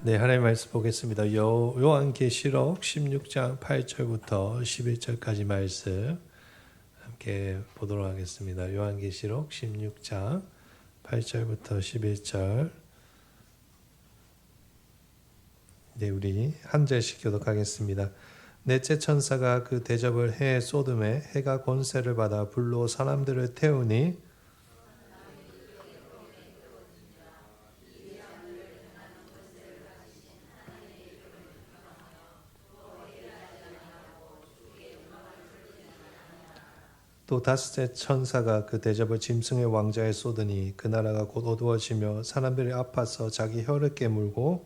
네, 하나님 말씀 보겠습니다. 요한계시록 16장 8절부터 11절까지 말씀 함께 보도록 하겠습니다. 요한계시록 16장 8절부터 11절. 네, 우리 한 절씩 교독하겠습니다. 넷째 천사가 그 대접을 해 쏟음에 해가 권세를 받아 불로 사람들을 태우니 또 다섯째 천사가 그 대접을 짐승의 왕자에 쏟으니 그 나라가 곧 어두워지며 사람들이 아파서 자기 혀를 깨물고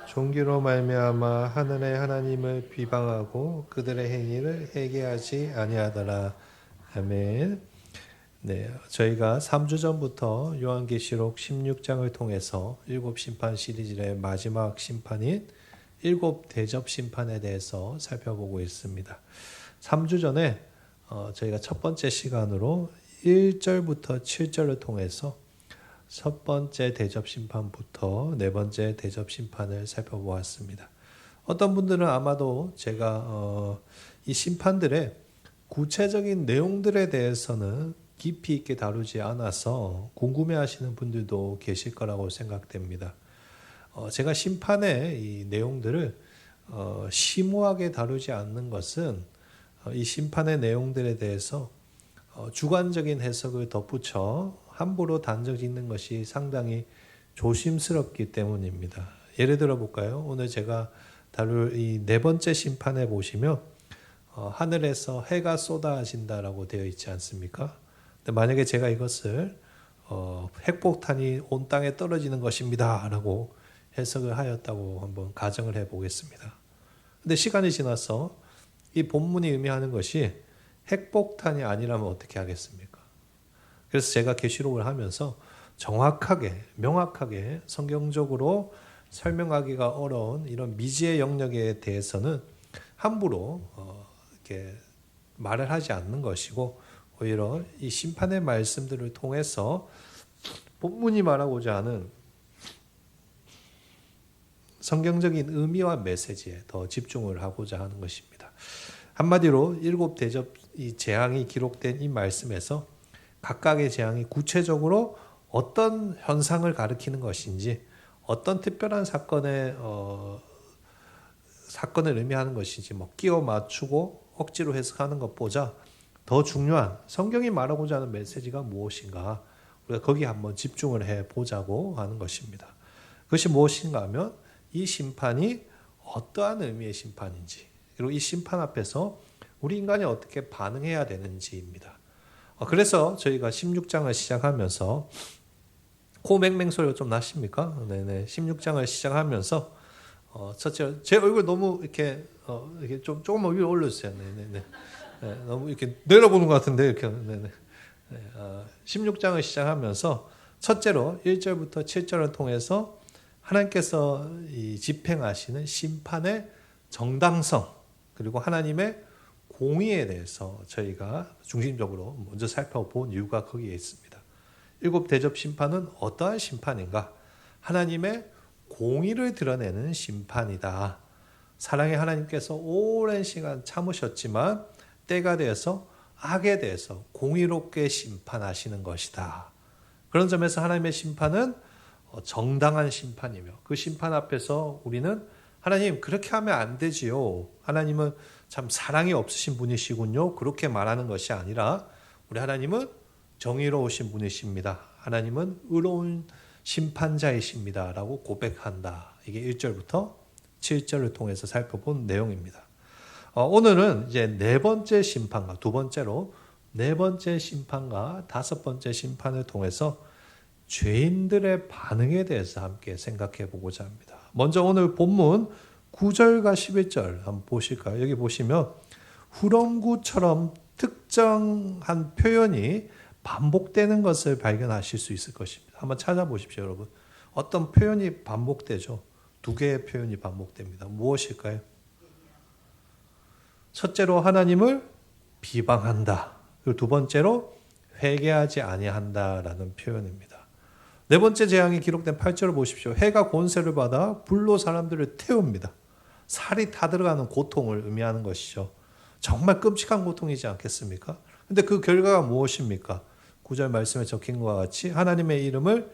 종기로 말미암아 하늘의 하나님을 비방하고 그들의 행위를 회개하지 아니하더라. 아멘. 네, 저희가 3주 전부터 요한계시록 16장을 통해서 일곱 심판 시리즈의 마지막 심판인 일곱 대접 심판에 대해서 살펴보고 있습니다. 3주 전에 저희가 첫 번째 시간으로 1절부터 7절을 통해서 첫 번째 대접 심판부터 네 번째 대접 심판을 살펴보았습니다. 어떤 분들은 아마도 제가 이 심판들의 구체적인 내용들에 대해서는 깊이 있게 다루지 않아서 궁금해하시는 분들도 계실 거라고 생각됩니다. 제가 심판의 이 내용들을 심오하게 다루지 않는 것은 이 심판의 내용들에 대해서 주관적인 해석을 덧붙여 함부로 단정 짓는 것이 상당히 조심스럽기 때문입니다. 예를 들어 볼까요? 오늘 제가 다룰 이 네 번째 심판에 보시면 하늘에서 해가 쏟아진다라고 되어 있지 않습니까? 근데 만약에 제가 이것을 핵폭탄이 온 땅에 떨어지는 것입니다 라고 해석을 하였다고 한번 가정을 해 보겠습니다. 근데 시간이 지나서 이 본문이 의미하는 것이 핵폭탄이 아니라면 어떻게 하겠습니까? 그래서 제가 계시록을 하면서 정확하게 명확하게 성경적으로 설명하기가 어려운 이런 미지의 영역에 대해서는 함부로 이렇게 말을 하지 않는 것이고 오히려 이 심판의 말씀들을 통해서 본문이 말하고자 하는 성경적인 의미와 메시지에 더 집중을 하고자 하는 것입니다. 한마디로 일곱 대접 이 재앙이 기록된 이 말씀에서 각각의 재앙이 구체적으로 어떤 현상을 가리키는 것인지 어떤 특별한 사건을 의미하는 것인지 끼워 맞추고 억지로 해석하는 것보다 더 중요한 성경이 말하고자 하는 메시지가 무엇인가 우리가 거기에 한번 집중을 해보자고 하는 것입니다. 그것이 무엇인가 하면 이 심판이 어떠한 의미의 심판인지 그리고 이 심판 앞에서 우리 인간이 어떻게 반응해야 되는지입니다. 그래서 저희가 16장을 시작하면서 코 맹맹 소리가 좀 나십니까? 네네. 16장을 시작하면서 첫째 제 얼굴 너무 이렇게 조금만 위로 올려주세요. 네네네. 네, 너무 이렇게 내려보는 것 같은데 이렇게 네네. 네, 16장을 시작하면서 첫째로 1절부터 7절을 통해서 하나님께서 이 집행하시는 심판의 정당성 그리고 하나님의 공의에 대해서 저희가 중심적으로 먼저 살펴본 이유가 거기에 있습니다. 일곱 대접 심판은 어떠한 심판인가? 하나님의 공의를 드러내는 심판이다. 사랑의 하나님께서 오랜 시간 참으셨지만 때가 되어서 악에 대해서 공의롭게 심판하시는 것이다. 그런 점에서 하나님의 심판은 정당한 심판이며 그 심판 앞에서 우리는 하나님 그렇게 하면 안 되지요. 하나님은 참 사랑이 없으신 분이시군요. 그렇게 말하는 것이 아니라 우리 하나님은 정의로우신 분이십니다. 하나님은 의로운 심판자이십니다. 라고 고백한다. 이게 1절부터 7절을 통해서 살펴본 내용입니다. 오늘은 이제 네 번째 심판과 두 번째로 네 번째 심판과 다섯 번째 심판을 통해서 죄인들의 반응에 대해서 함께 생각해 보고자 합니다. 먼저 오늘 본문 9절과 11절 한번 보실까요? 여기 보시면 후렴구처럼 특정한 표현이 반복되는 것을 발견하실 수 있을 것입니다. 한번 찾아보십시오, 여러분. 어떤 표현이 반복되죠? 두 개의 표현이 반복됩니다. 무엇일까요? 첫째로 하나님을 비방한다. 그리고 두 번째로 회개하지 아니한다라는 표현입니다. 네 번째 재앙이 기록된 8절을 보십시오. 해가 권세를 받아 불로 사람들을 태웁니다. 살이 타들어가는 고통을 의미하는 것이죠. 정말 끔찍한 고통이지 않겠습니까? 근데 그 결과가 무엇입니까? 9절 말씀에 적힌 것과 같이 하나님의 이름을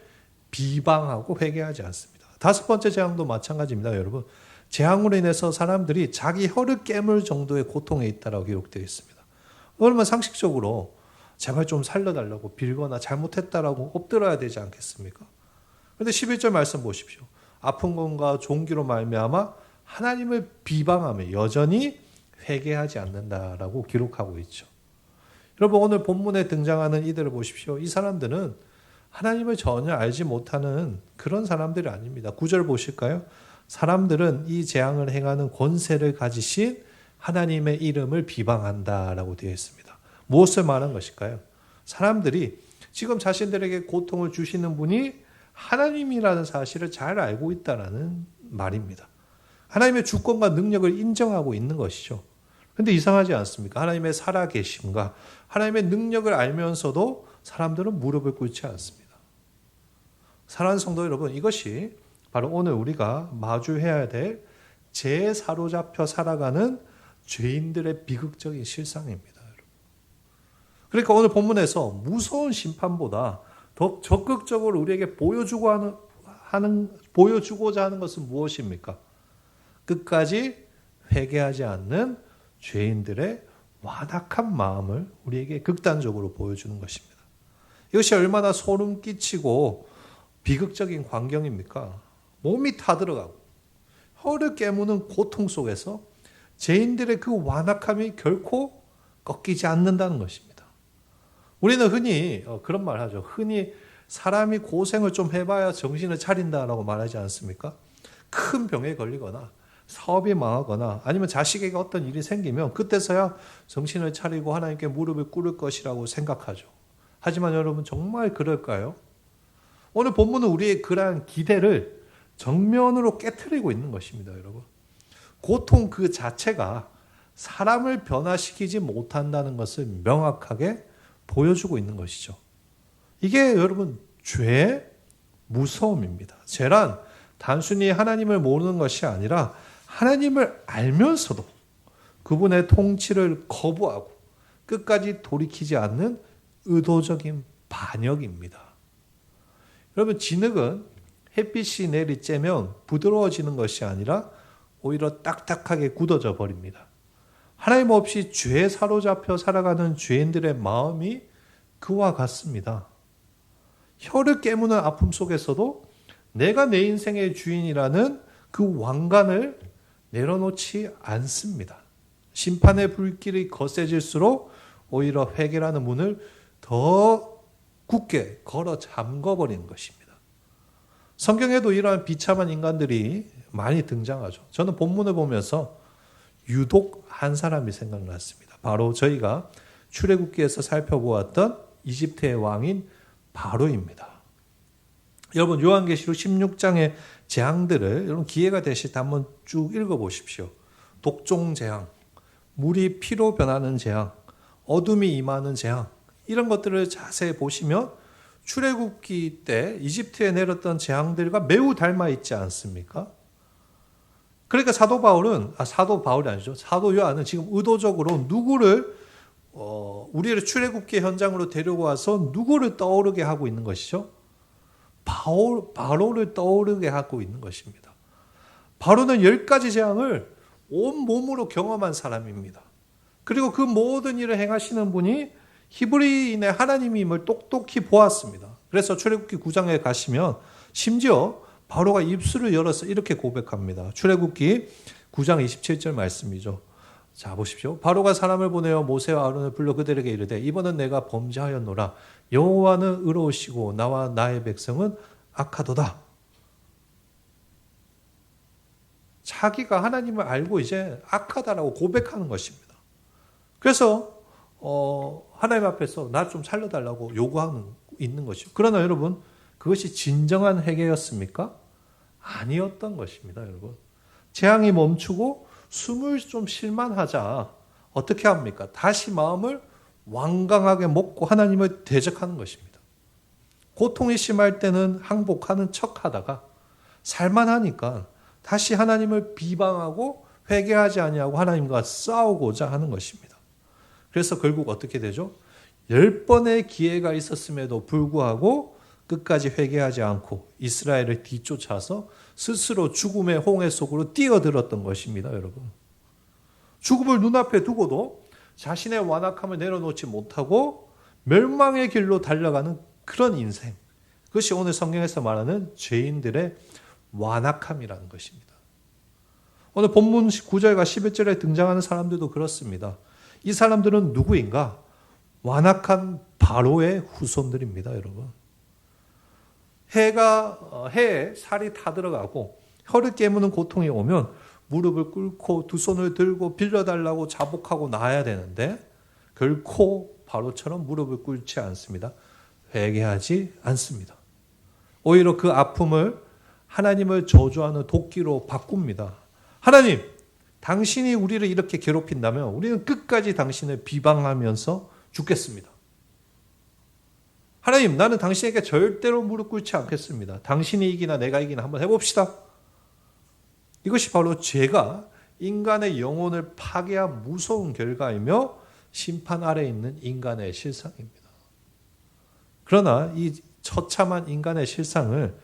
비방하고 회개하지 않습니다. 다섯 번째 재앙도 마찬가지입니다, 여러분. 재앙으로 인해서 사람들이 자기 혀를 깨물 정도의 고통에 있다라고 기록되어 있습니다. 그러면 상식적으로 제발 좀 살려달라고 빌거나 잘못했다라고 엎드려야 되지 않겠습니까? 그런데 11절 말씀 보십시오. 아픈 것과 종기로 말미암아 하나님을 비방하며 여전히 회개하지 않는다라고 기록하고 있죠. 여러분 오늘 본문에 등장하는 이들을 보십시오. 이 사람들은 하나님을 전혀 알지 못하는 그런 사람들이 아닙니다. 9절 보실까요? 사람들은 이 재앙을 행하는 권세를 가지신 하나님의 이름을 비방한다라고 되어 있습니다. 무엇을 말한 것일까요? 사람들이 지금 자신들에게 고통을 주시는 분이 하나님이라는 사실을 잘 알고 있다는 말입니다. 하나님의 주권과 능력을 인정하고 있는 것이죠. 그런데 이상하지 않습니까? 하나님의 살아계심과 하나님의 능력을 알면서도 사람들은 무릎을 꿇지 않습니다. 사랑하는 성도 여러분, 이것이 바로 오늘 우리가 마주해야 될 죄에 사로잡혀 살아가는 죄인들의 비극적인 실상입니다. 그러니까 오늘 본문에서 무서운 심판보다 더 적극적으로 우리에게 보여주고자 하는 것은 무엇입니까? 끝까지 회개하지 않는 죄인들의 완악한 마음을 우리에게 극단적으로 보여주는 것입니다. 이것이 얼마나 소름 끼치고 비극적인 광경입니까? 몸이 타들어가고 혀를 깨무는 고통 속에서 죄인들의 그 완악함이 결코 꺾이지 않는다는 것입니다. 우리는 흔히 그런 말 하죠. 흔히 사람이 고생을 좀 해봐야 정신을 차린다라고 말하지 않습니까? 큰 병에 걸리거나 사업이 망하거나 아니면 자식에게 어떤 일이 생기면 그때서야 정신을 차리고 하나님께 무릎을 꿇을 것이라고 생각하죠. 하지만 여러분 정말 그럴까요? 오늘 본문은 우리의 그러한 기대를 정면으로 깨트리고 있는 것입니다, 여러분. 고통 그 자체가 사람을 변화시키지 못한다는 것을 명확하게 보여주고 있는 것이죠. 이게 여러분 죄의 무서움입니다. 죄란 단순히 하나님을 모르는 것이 아니라 하나님을 알면서도 그분의 통치를 거부하고 끝까지 돌이키지 않는 의도적인 반역입니다. 여러분 진흙은 햇빛이 내리쬐면 부드러워지는 것이 아니라 오히려 딱딱하게 굳어져 버립니다. 하나님 없이 죄에 사로잡혀 살아가는 죄인들의 마음이 그와 같습니다. 혀를 깨무는 아픔 속에서도 내가 내 인생의 주인이라는 그 왕관을 내려놓지 않습니다. 심판의 불길이 거세질수록 오히려 회개라는 문을 더 굳게 걸어 잠궈버리는 것입니다. 성경에도 이러한 비참한 인간들이 많이 등장하죠. 저는 본문을 보면서 유독 한 사람이 생각났습니다. 바로 저희가 출애굽기에서 살펴보았던 이집트의 왕인 바로입니다. 여러분 요한계시록 16장의 재앙들을 여러분 기회가 되실 때 한번 쭉 읽어보십시오. 독종 재앙, 물이 피로 변하는 재앙, 어둠이 임하는 재앙 이런 것들을 자세히 보시면 출애굽기 때 이집트에 내렸던 재앙들과 매우 닮아 있지 않습니까? 그러니까 사도 요한은 지금 의도적으로 누구를 우리를 출애굽기 현장으로 데려와서 누구를 떠오르게 하고 있는 것이죠? 바로를 떠오르게 하고 있는 것입니다. 바로는 10가지 재앙을 온몸으로 경험한 사람입니다. 그리고 그 모든 일을 행하시는 분이 히브리인의 하나님임을 똑똑히 보았습니다. 그래서 출애굽기 9장에 가시면 심지어 바로가 입술을 열어서 이렇게 고백합니다. 출애굽기 9장 27절 말씀이죠. 자 보십시오. 바로가 사람을 보내어 모세와 아론을 불러 그들에게 이르되 이번은 내가 범죄하였노라. 여호와는 의로우시고 나와 나의 백성은 악하도다. 자기가 하나님을 알고 이제 악하다라고 고백하는 것입니다. 그래서 하나님 앞에서 나 좀 살려달라고 요구하는 있는 것이죠. 그러나 여러분 그것이 진정한 회개였습니까? 아니었던 것입니다, 여러분. 재앙이 멈추고 숨을 좀 쉴만하자 어떻게 합니까? 다시 마음을 완강하게 먹고 하나님을 대적하는 것입니다. 고통이 심할 때는 항복하는 척 하다가 살만하니까 다시 하나님을 비방하고 회개하지 아니하고 하나님과 싸우고자 하는 것입니다. 그래서 결국 어떻게 되죠? 10번의 기회가 있었음에도 불구하고 끝까지 회개하지 않고 이스라엘을 뒤쫓아서 스스로 죽음의 홍해 속으로 뛰어들었던 것입니다, 여러분. 죽음을 눈앞에 두고도 자신의 완악함을 내려놓지 못하고 멸망의 길로 달려가는 그런 인생. 그것이 오늘 성경에서 말하는 죄인들의 완악함이라는 것입니다. 오늘 본문 9절과 11절에 등장하는 사람들도 그렇습니다. 이 사람들은 누구인가? 완악한 바로의 후손들입니다, 여러분. 해에 살이 타들어가고 혀를 깨무는 고통이 오면 무릎을 꿇고 두 손을 들고 빌려달라고 자복하고 나아야 되는데 결코 바로처럼 무릎을 꿇지 않습니다. 회개하지 않습니다. 오히려 그 아픔을 하나님을 저주하는 도끼로 바꿉니다. 하나님, 당신이 우리를 이렇게 괴롭힌다면 우리는 끝까지 당신을 비방하면서 죽겠습니다. 하나님, 나는 당신에게 절대로 무릎 꿇지 않겠습니다. 당신이 이기나 내가 이기나 한번 해봅시다. 이것이 바로 죄가 인간의 영혼을 파괴한 무서운 결과이며 심판 아래에 있는 인간의 실상입니다. 그러나 이 처참한 인간의 실상을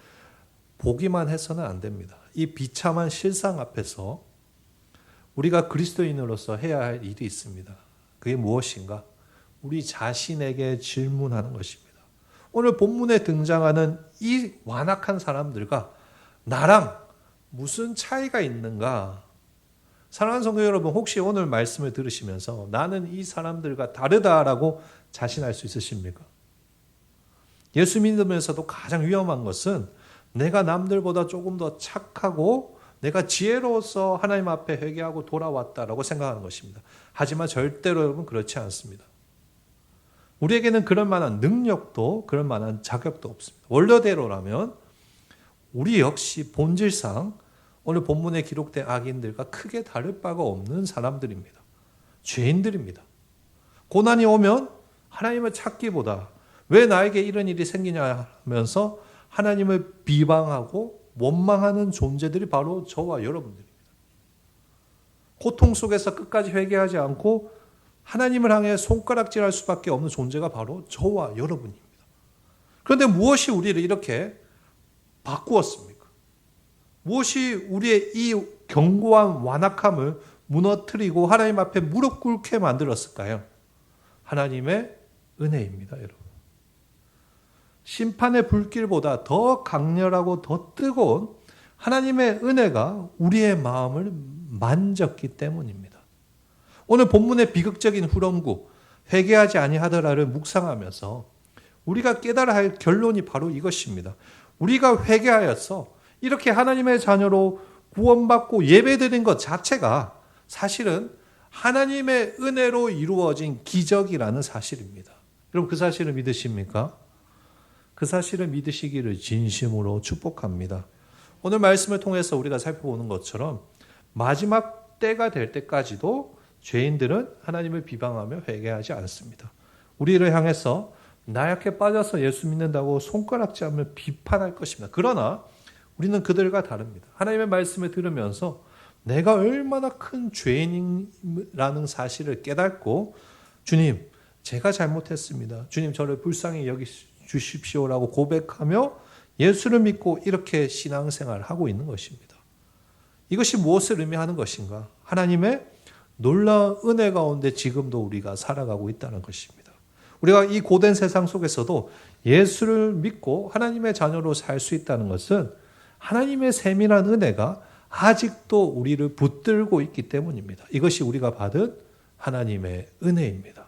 보기만 해서는 안 됩니다. 이 비참한 실상 앞에서 우리가 그리스도인으로서 해야 할 일이 있습니다. 그게 무엇인가? 우리 자신에게 질문하는 것입니다. 오늘 본문에 등장하는 이 완악한 사람들과 나랑 무슨 차이가 있는가? 사랑하는 성도 여러분, 혹시 오늘 말씀을 들으시면서 나는 이 사람들과 다르다라고 자신할 수 있으십니까? 예수 믿으면서도 가장 위험한 것은 내가 남들보다 조금 더 착하고 내가 지혜로워서 하나님 앞에 회개하고 돌아왔다라고 생각하는 것입니다. 하지만 절대로 여러분 그렇지 않습니다. 우리에게는 그럴 만한 능력도 그럴 만한 자격도 없습니다. 원래대로라면 우리 역시 본질상 오늘 본문에 기록된 악인들과 크게 다를 바가 없는 사람들입니다. 죄인들입니다. 고난이 오면 하나님을 찾기보다 왜 나에게 이런 일이 생기냐 하면서 하나님을 비방하고 원망하는 존재들이 바로 저와 여러분들입니다. 고통 속에서 끝까지 회개하지 않고 하나님을 향해 손가락질할 수밖에 없는 존재가 바로 저와 여러분입니다. 그런데 무엇이 우리를 이렇게 바꾸었습니까? 무엇이 우리의 이 견고한 완악함을 무너뜨리고 하나님 앞에 무릎 꿇게 만들었을까요? 하나님의 은혜입니다, 여러분. 심판의 불길보다 더 강렬하고 더 뜨거운 하나님의 은혜가 우리의 마음을 만졌기 때문입니다. 오늘 본문의 비극적인 후렴구 회개하지 아니하더라를 묵상하면서 우리가 깨달아야 할 결론이 바로 이것입니다. 우리가 회개하여서 이렇게 하나님의 자녀로 구원받고 예배드린 것 자체가 사실은 하나님의 은혜로 이루어진 기적이라는 사실입니다. 여러분 그 사실을 믿으십니까? 그 사실을 믿으시기를 진심으로 축복합니다. 오늘 말씀을 통해서 우리가 살펴보는 것처럼 마지막 때가 될 때까지도 죄인들은 하나님을 비방하며 회개하지 않습니다. 우리를 향해서 나약해 빠져서 예수 믿는다고 손가락질하며 비판할 것입니다. 그러나 우리는 그들과 다릅니다. 하나님의 말씀을 들으면서 내가 얼마나 큰 죄인이라는 사실을 깨닫고 주님, 제가 잘못했습니다. 주님, 저를 불쌍히 여기주십시오라고 고백하며 예수를 믿고 이렇게 신앙생활을 하고 있는 것입니다. 이것이 무엇을 의미하는 것인가? 하나님의 놀라운 은혜 가운데 지금도 우리가 살아가고 있다는 것입니다. 우리가 이 고된 세상 속에서도 예수를 믿고 하나님의 자녀로 살 수 있다는 것은 하나님의 세밀한 은혜가 아직도 우리를 붙들고 있기 때문입니다. 이것이 우리가 받은 하나님의 은혜입니다.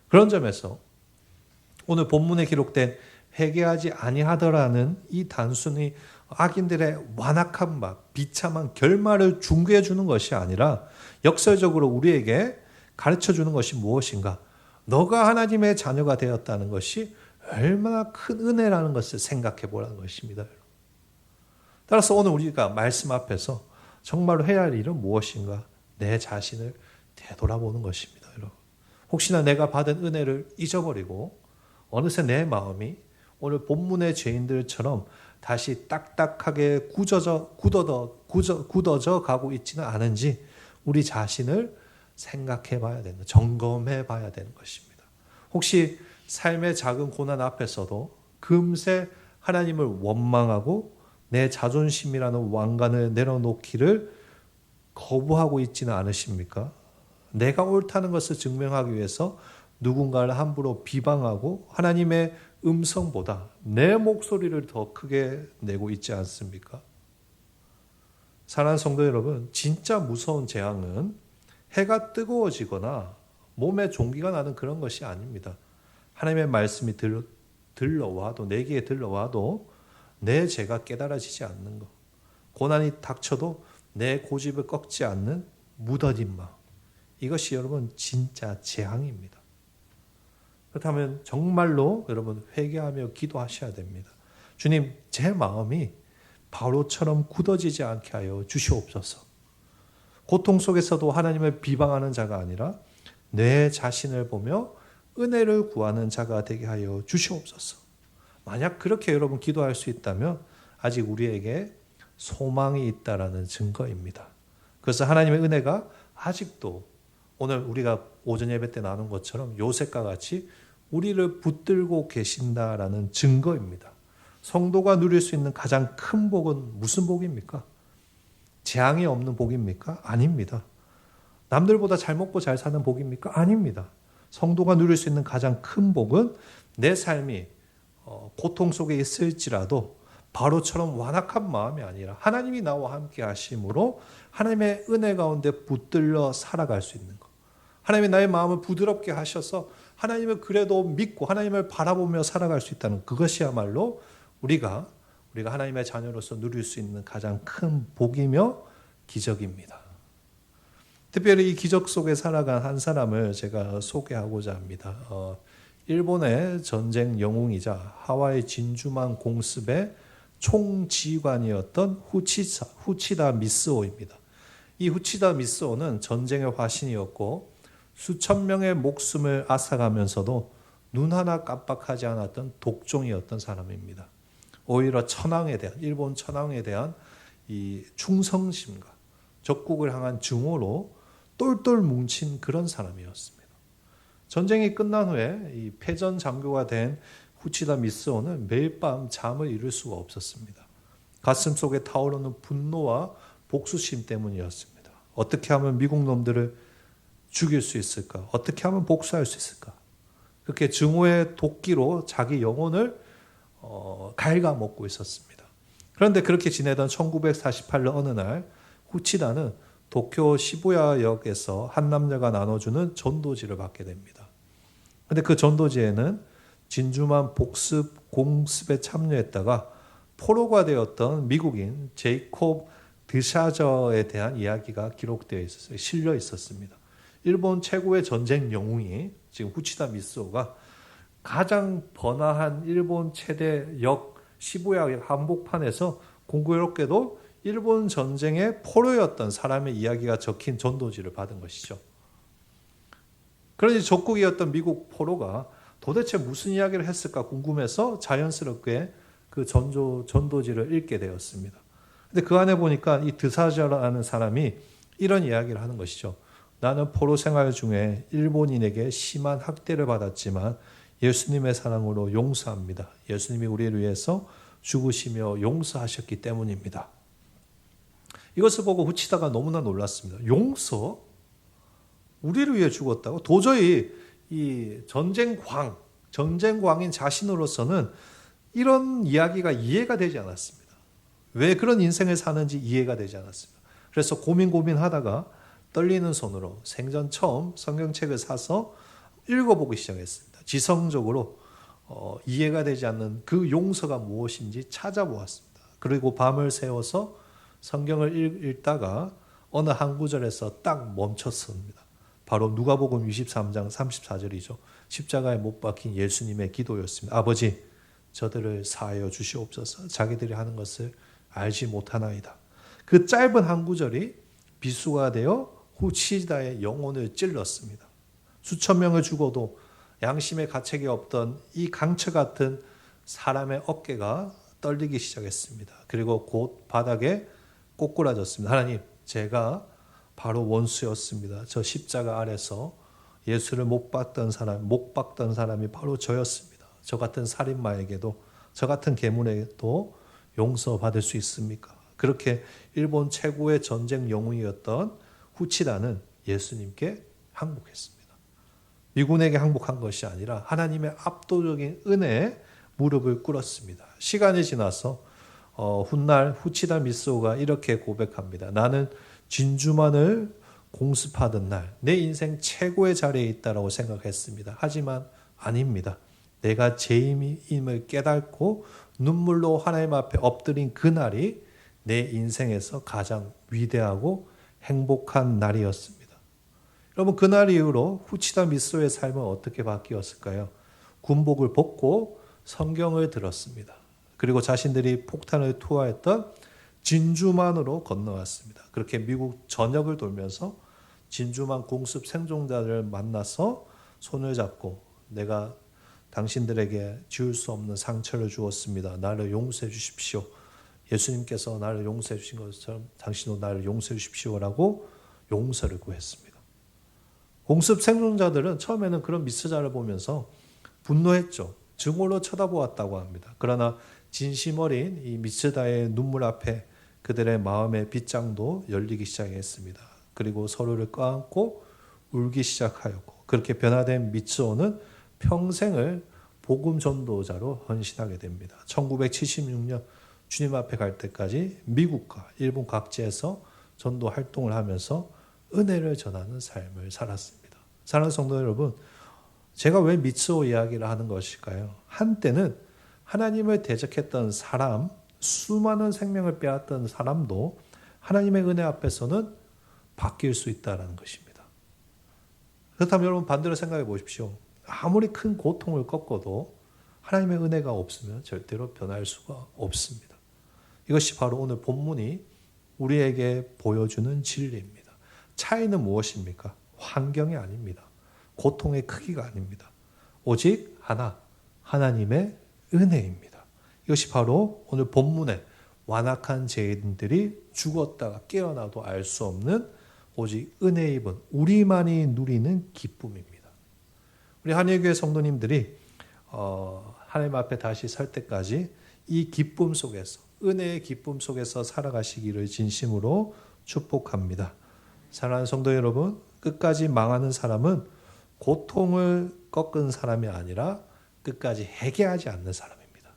그런 점에서 오늘 본문에 기록된 회개하지 아니하더라는 이 단순히 악인들의 완악한 맛, 비참한 결말을 중개해 주는 것이 아니라 역설적으로 우리에게 가르쳐 주는 것이 무엇인가? 너가 하나님의 자녀가 되었다는 것이 얼마나 큰 은혜라는 것을 생각해 보라는 것입니다. 따라서 오늘 우리가 말씀 앞에서 정말로 해야 할 일은 무엇인가? 내 자신을 되돌아보는 것입니다. 여러분. 혹시나 내가 받은 은혜를 잊어버리고 어느새 내 마음이 오늘 본문의 죄인들처럼 다시 딱딱하게 굳어져 가고 있지는 않은지 우리 자신을 생각해 봐야 되는, 점검해 봐야 되는 것입니다. 혹시 삶의 작은 고난 앞에서도 금세 하나님을 원망하고 내 자존심이라는 왕관을 내려놓기를 거부하고 있지는 않으십니까? 내가 옳다는 것을 증명하기 위해서 누군가를 함부로 비방하고 하나님의 음성보다 내 목소리를 더 크게 내고 있지 않습니까? 사랑하는 성도 여러분, 진짜 무서운 재앙은 해가 뜨거워지거나 몸에 종기가 나는 그런 것이 아닙니다. 하나님의 말씀이 들러와도, 내게 들러와도 내 죄가 깨달아지지 않는 것, 고난이 닥쳐도 내 고집을 꺾지 않는 무뎌진 마음, 이것이 여러분 진짜 재앙입니다. 그렇다면 정말로 여러분 회개하며 기도하셔야 됩니다. 주님, 제 마음이 바로처럼 굳어지지 않게 하여 주시옵소서. 고통 속에서도 하나님을 비방하는 자가 아니라 내 자신을 보며 은혜를 구하는 자가 되게 하여 주시옵소서. 만약 그렇게 여러분 기도할 수 있다면 아직 우리에게 소망이 있다라는 증거입니다. 그래서 하나님의 은혜가 아직도 오늘 우리가 오전 예배 때 나눈 것처럼 요셉과 같이 우리를 붙들고 계신다라는 증거입니다. 성도가 누릴 수 있는 가장 큰 복은 무슨 복입니까? 재앙이 없는 복입니까? 아닙니다. 남들보다 잘 먹고 잘 사는 복입니까? 아닙니다. 성도가 누릴 수 있는 가장 큰 복은 내 삶이 고통 속에 있을지라도 바로처럼 완악한 마음이 아니라 하나님이 나와 함께 하심으로 하나님의 은혜 가운데 붙들려 살아갈 수 있는 것. 하나님이 나의 마음을 부드럽게 하셔서 하나님을 그래도 믿고 하나님을 바라보며 살아갈 수 있다는 그것이야말로 우리가 하나님의 자녀로서 누릴 수 있는 가장 큰 복이며 기적입니다. 특별히 이 기적 속에 살아간 한 사람을 제가 소개하고자 합니다. 일본의 전쟁 영웅이자 하와이 진주만 공습의 총지휘관이었던 후치다 미쓰오입니다. 이 후치다 미쓰오는 전쟁의 화신이었고 수천 명의 목숨을 앗아가면서도 눈 하나 깜빡하지 않았던 독종이었던 사람입니다. 오히려 일본 천황에 대한 이 충성심과 적국을 향한 증오로 똘똘 뭉친 그런 사람이었습니다. 전쟁이 끝난 후에 이 패전 장교가 된 후치다 미쓰오는 매일 밤 잠을 이룰 수가 없었습니다. 가슴 속에 타오르는 분노와 복수심 때문이었습니다. 어떻게 하면 미국 놈들을 죽일 수 있을까? 어떻게 하면 복수할 수 있을까? 그렇게 증오의 도끼로 자기 영혼을 갉아먹고 있었습니다. 그런데 그렇게 지내던 1948년 어느 날 후치다는 도쿄 시부야역에서 한 남자가 나눠주는 전도지를 받게 됩니다. 그런데 그 전도지에는 진주만 공습에 참여했다가 포로가 되었던 미국인 제이콥 드샤저에 대한 이야기가 기록되어 있었어요. 실려 있었습니다. 일본 최고의 전쟁 영웅이 지금 후치다 미쓰오가 가장 번화한 일본 최대 역 시부야역 한복판에서 공교롭게도 일본 전쟁의 포로였던 사람의 이야기가 적힌 전도지를 받은 것이죠. 그러니 적국이었던 미국 포로가 도대체 무슨 이야기를 했을까 궁금해서 자연스럽게 그 전도지를 읽게 되었습니다. 근데 그 안에 보니까 이 드사저라는 사람이 이런 이야기를 하는 것이죠. 나는 포로 생활 중에 일본인에게 심한 학대를 받았지만 예수님의 사랑으로 용서합니다. 예수님이 우리를 위해서 죽으시며 용서하셨기 때문입니다. 이것을 보고 후치다가 너무나 놀랐습니다. 용서? 우리를 위해 죽었다고? 도저히 이 전쟁광인 자신으로서는 이런 이야기가 이해가 되지 않았습니다. 왜 그런 인생을 사는지 이해가 되지 않았습니다. 그래서 고민하다가 떨리는 손으로 생전 처음 성경책을 사서 읽어보기 시작했습니다. 지성적으로 이해가 되지 않는 그 용서가 무엇인지 찾아보았습니다. 그리고 밤을 새워서 성경을 읽다가 어느 한 구절에서 딱 멈췄습니다. 바로 누가복음 23장 34절이죠. 십자가에 못 박힌 예수님의 기도였습니다. 아버지, 저들을 사하여 주시옵소서. 자기들이 하는 것을 알지 못하나이다. 그 짧은 한 구절이 비수가 되어 후치다의 영혼을 찔렀습니다. 수천 명을 죽어도 양심의 가책이 없던 이 강처 같은 사람의 어깨가 떨리기 시작했습니다. 그리고 곧 바닥에 꼬꾸라졌습니다. 하나님, 제가 바로 원수였습니다. 저 십자가 아래서 예수를 못 박던 사람이 바로 저였습니다. 저 같은 살인마에게도, 저 같은 괴물에게도 용서받을 수 있습니까? 그렇게 일본 최고의 전쟁 영웅이었던 후치다는 예수님께 항복했습니다. 미군에게 항복한 것이 아니라 하나님의 압도적인 은혜에 무릎을 꿇었습니다. 시간이 지나서 훗날 후치다 미쓰오가 이렇게 고백합니다. 나는 진주만을 공습하던 날 내 인생 최고의 자리에 있다라고 생각했습니다. 하지만 아닙니다. 내가 죄인임을 깨닫고 눈물로 하나님 앞에 엎드린 그날이 내 인생에서 가장 위대하고 행복한 날이었습니다. 여러분, 그날 이후로 후치다 미쓰오의 삶은 어떻게 바뀌었을까요? 군복을 벗고 성경을 들었습니다. 그리고 자신들이 폭탄을 투하했던 진주만으로 건너왔습니다. 그렇게 미국 전역을 돌면서 진주만 공습 생존자들을 만나서 손을 잡고 내가 당신들에게 지울 수 없는 상처를 주었습니다. 나를 용서해 주십시오. 예수님께서 나를 용서해 주신 것처럼 당신도 나를 용서해 주십시오라고 용서를 구했습니다. 공습 생존자들은 처음에는 그런 미쓰자를 보면서 분노했죠. 증오로 쳐다보았다고 합니다. 그러나 진심 어린 이 미쓰다의 눈물 앞에 그들의 마음의 빗장도 열리기 시작했습니다. 그리고 서로를 껴안고 울기 시작하였고, 그렇게 변화된 미쓰오는 평생을 복음 전도자로 헌신하게 됩니다. 1976년 주님 앞에 갈 때까지 미국과 일본 각지에서 전도 활동을 하면서 은혜를 전하는 삶을 살았습니다. 사랑하는 성도 여러분, 제가 왜 미쓰오 이야기를 하는 것일까요? 한때는 하나님을 대적했던 사람, 수많은 생명을 빼앗던 사람도 하나님의 은혜 앞에서는 바뀔 수 있다는 것입니다. 그렇다면 여러분 반대로 생각해 보십시오. 아무리 큰 고통을 겪어도 하나님의 은혜가 없으면 절대로 변할 수가 없습니다. 이것이 바로 오늘 본문이 우리에게 보여주는 진리입니다. 차이는 무엇입니까? 환경이 아닙니다. 고통의 크기가 아닙니다. 오직 하나, 하나님의 은혜입니다. 이것이 바로 오늘 본문에 완악한 죄인들이 죽었다가 깨어나도 알 수 없는 오직 은혜 입은 우리만이 누리는 기쁨입니다. 우리 한일교회 성도님들이 하나님 앞에 다시 설 때까지 이 기쁨 속에서, 은혜의 기쁨 속에서 살아가시기를 진심으로 축복합니다. 사랑하는 성도 여러분, 끝까지 망하는 사람은 고통을 꺾은 사람이 아니라 끝까지 회개하지 않는 사람입니다.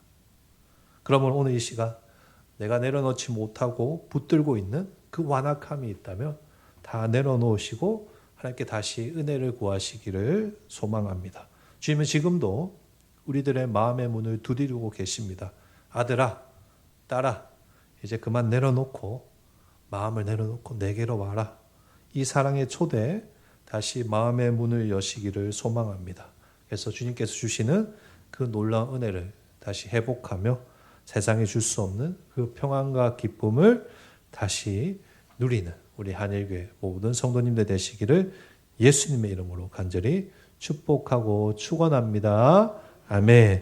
그러면 오늘 이 시간 내가 내려놓지 못하고 붙들고 있는 그 완악함이 있다면 다 내려놓으시고 하나님께 다시 은혜를 구하시기를 소망합니다. 주님은 지금도 우리들의 마음의 문을 두드리고 계십니다. 아들아, 딸아, 이제 그만 내려놓고 마음을 내려놓고 내게로 와라. 이 사랑의 초대에 다시 마음의 문을 여시기를 소망합니다. 그래서 주님께서 주시는 그 놀라운 은혜를 다시 회복하며 세상에 줄 수 없는 그 평안과 기쁨을 다시 누리는 우리 한일교회 모든 성도님들 되시기를 예수님의 이름으로 간절히 축복하고 축원합니다. 아멘.